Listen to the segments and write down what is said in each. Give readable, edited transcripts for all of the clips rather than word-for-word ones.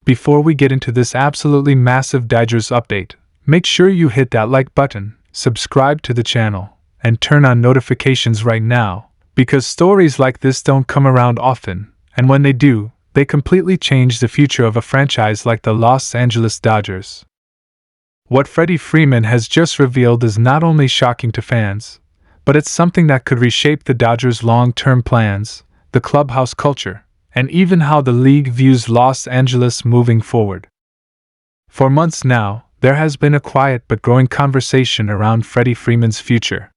Before we get into this absolutely massive Dodgers update, make sure you hit that like button, subscribe to the channel, and turn on notifications right now, because stories like this don't come around often, and when they do, they completely change the future of a franchise like the Los Angeles Dodgers. What Freddie Freeman has just revealed is not only shocking to fans, but it's something that could reshape the Dodgers' long-term plans, the clubhouse culture, and even how the league views Los Angeles moving forward. For months now, there has been a quiet but growing conversation around Freddie Freeman's future.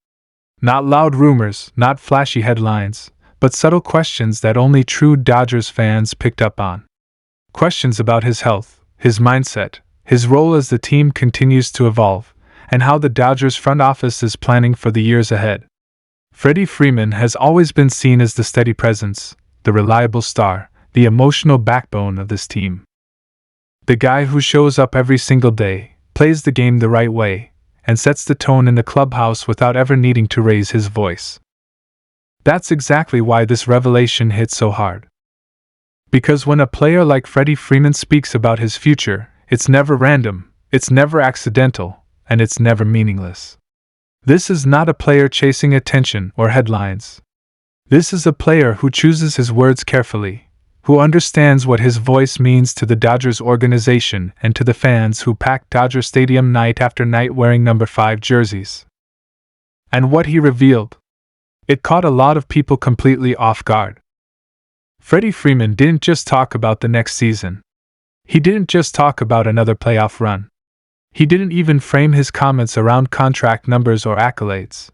Not loud rumors, not flashy headlines, but subtle questions that only true Dodgers fans picked up on. Questions about his health, his mindset, his role as the team continues to evolve, and how the Dodgers front office is planning for the years ahead. Freddie Freeman has always been seen as the steady presence, the reliable star, the emotional backbone of this team. The guy who shows up every single day, plays the game the right way, and sets the tone in the clubhouse without ever needing to raise his voice. That's exactly why this revelation hits so hard. Because when a player like Freddie Freeman speaks about his future, it's never random, it's never accidental, and it's never meaningless. This is not a player chasing attention or headlines. This is a player who chooses his words carefully, who understands what his voice means to the Dodgers organization and to the fans who pack Dodger Stadium night after night wearing number 5 jerseys. And what he revealed, it caught a lot of people completely off guard. Freddie Freeman didn't just talk about the next season. He didn't just talk about another playoff run. He didn't even frame his comments around contract numbers or accolades.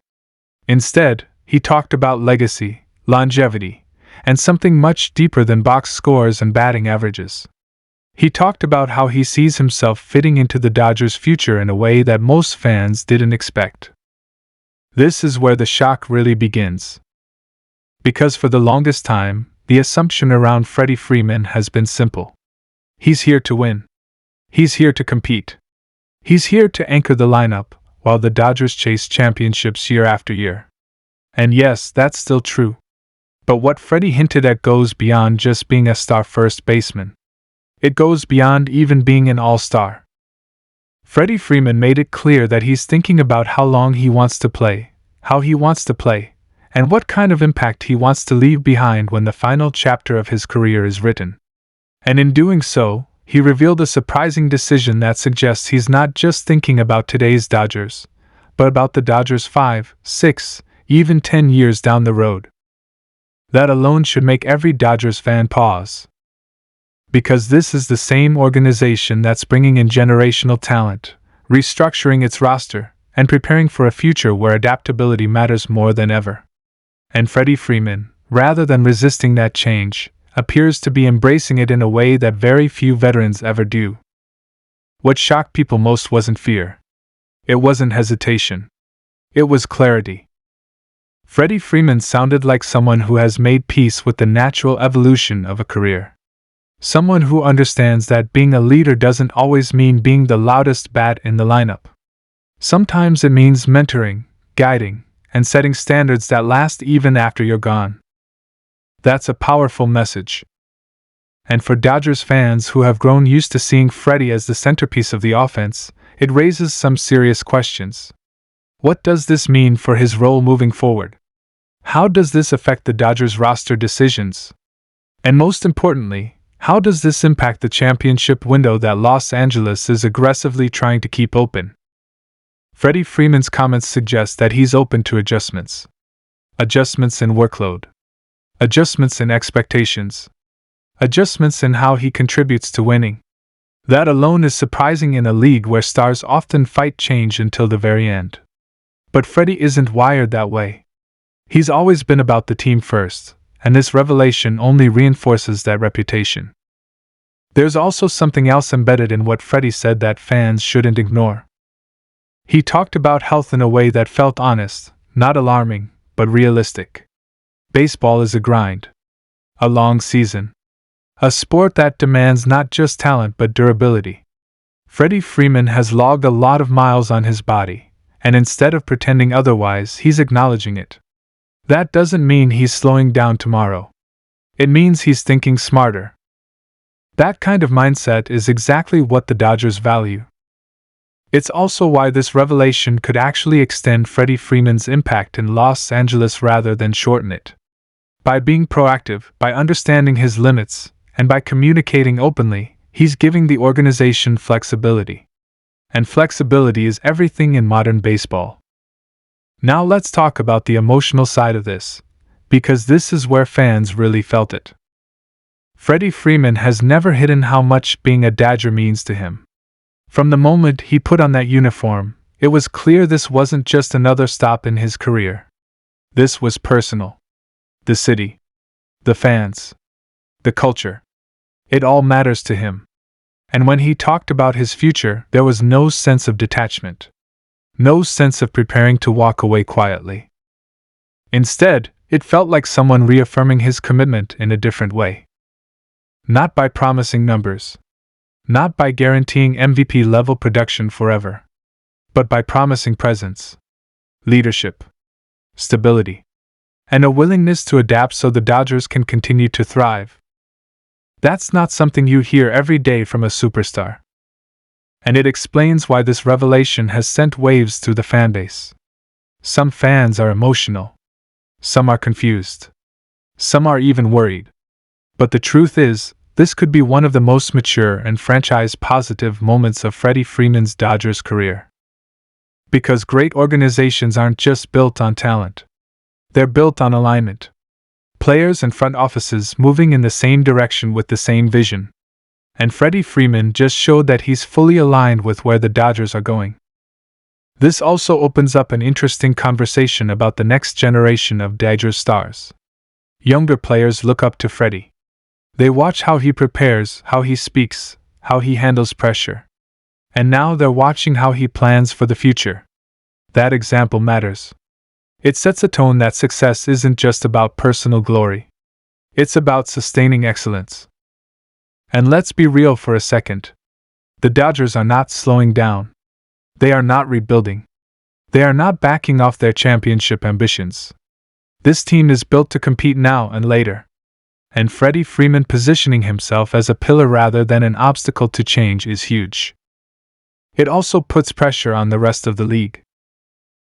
Instead, he talked about legacy, longevity, and something much deeper than box scores and batting averages. He talked about how he sees himself fitting into the Dodgers' future in a way that most fans didn't expect. This is where the shock really begins. Because for the longest time, the assumption around Freddie Freeman has been simple. He's here to win. He's here to compete. He's here to anchor the lineup, while the Dodgers chase championships year after year. And yes, that's still true. But what Freddie hinted at goes beyond just being a star first baseman. It goes beyond even being an all-star. Freddie Freeman made it clear that he's thinking about how long he wants to play, how he wants to play, and what kind of impact he wants to leave behind when the final chapter of his career is written. And in doing so, he revealed a surprising decision that suggests he's not just thinking about today's Dodgers, but about the Dodgers 5, 6, even 10 years down the road. That alone should make every Dodgers fan pause. Because this is the same organization that's bringing in generational talent, restructuring its roster, and preparing for a future where adaptability matters more than ever. And Freddie Freeman, rather than resisting that change, appears to be embracing it in a way that very few veterans ever do. What shocked people most wasn't fear. It wasn't hesitation. It was clarity. Freddie Freeman sounded like someone who has made peace with the natural evolution of a career. Someone who understands that being a leader doesn't always mean being the loudest bat in the lineup. Sometimes it means mentoring, guiding, and setting standards that last even after you're gone. That's a powerful message. And for Dodgers fans who have grown used to seeing Freddie as the centerpiece of the offense, it raises some serious questions. What does this mean for his role moving forward? How does this affect the Dodgers roster decisions? And most importantly, how does this impact the championship window that Los Angeles is aggressively trying to keep open? Freddie Freeman's comments suggest that he's open to adjustments. Adjustments in workload. Adjustments in expectations. Adjustments in how he contributes to winning. That alone is surprising in a league where stars often fight change until the very end. But Freddie isn't wired that way. He's always been about the team first, and this revelation only reinforces that reputation. There's also something else embedded in what Freddie said that fans shouldn't ignore. He talked about health in a way that felt honest, not alarming, but realistic. Baseball is a grind. A long season. A sport that demands not just talent but durability. Freddie Freeman has logged a lot of miles on his body, and instead of pretending otherwise, he's acknowledging it. That doesn't mean he's slowing down tomorrow. It means he's thinking smarter. That kind of mindset is exactly what the Dodgers value. It's also why this revelation could actually extend Freddie Freeman's impact in Los Angeles rather than shorten it. By being proactive, by understanding his limits, and by communicating openly, he's giving the organization flexibility. And flexibility is everything in modern baseball. Now let's talk about the emotional side of this, because this is where fans really felt it. Freddie Freeman has never hidden how much being a Dodger means to him. From the moment he put on that uniform, it was clear this wasn't just another stop in his career. This was personal. The city, the fans, the culture. It all matters to him. And when he talked about his future, there was no sense of detachment. No sense of preparing to walk away quietly. Instead, it felt like someone reaffirming his commitment in a different way. Not by promising numbers. Not by guaranteeing MVP-level production forever. But by promising presence, leadership, stability, and a willingness to adapt so the Dodgers can continue to thrive. That's not something you hear every day from a superstar. And it explains why this revelation has sent waves through the fanbase. Some fans are emotional. Some are confused. Some are even worried. But the truth is, this could be one of the most mature and franchise-positive moments of Freddie Freeman's Dodgers career. Because great organizations aren't just built on talent. They're built on alignment. Players and front offices moving in the same direction with the same vision. And Freddie Freeman just showed that he's fully aligned with where the Dodgers are going. This also opens up an interesting conversation about the next generation of Dodgers stars. Younger players look up to Freddie. They watch how he prepares, how he speaks, how he handles pressure. And now they're watching how he plans for the future. That example matters. It sets a tone that success isn't just about personal glory. It's about sustaining excellence. And let's be real for a second. The Dodgers are not slowing down. They are not rebuilding. They are not backing off their championship ambitions. This team is built to compete now and later. And Freddie Freeman positioning himself as a pillar rather than an obstacle to change is huge. It also puts pressure on the rest of the league.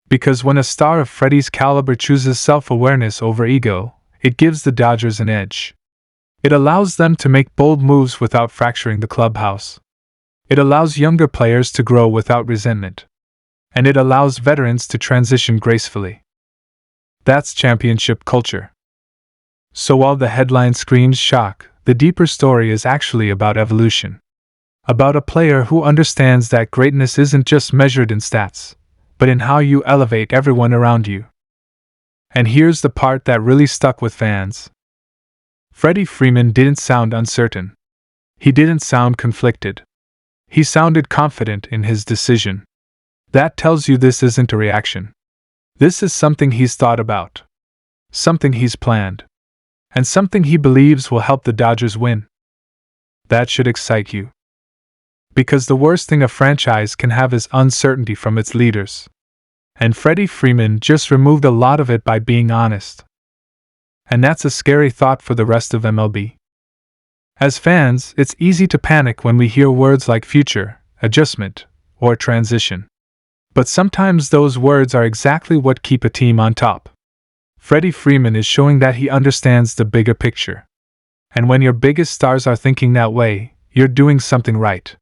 Because when a star of Freddie's caliber chooses self-awareness over ego, it gives the Dodgers an edge. It allows them to make bold moves without fracturing the clubhouse. It allows younger players to grow without resentment. And it allows veterans to transition gracefully. That's championship culture. So while the headline screams shock, the deeper story is actually about evolution. About a player who understands that greatness isn't just measured in stats, but in how you elevate everyone around you. And here's the part that really stuck with fans. Freddie Freeman didn't sound uncertain. He didn't sound conflicted. He sounded confident in his decision. That tells you this isn't a reaction. This is something he's thought about. Something he's planned. And something he believes will help the Dodgers win. That should excite you. Because the worst thing a franchise can have is uncertainty from its leaders. And Freddie Freeman just removed a lot of it by being honest. And that's a scary thought for the rest of MLB. As fans, it's easy to panic when we hear words like future, adjustment, or transition. But sometimes those words are exactly what keep a team on top. Freddie Freeman is showing that he understands the bigger picture. And when your biggest stars are thinking that way, you're doing something right.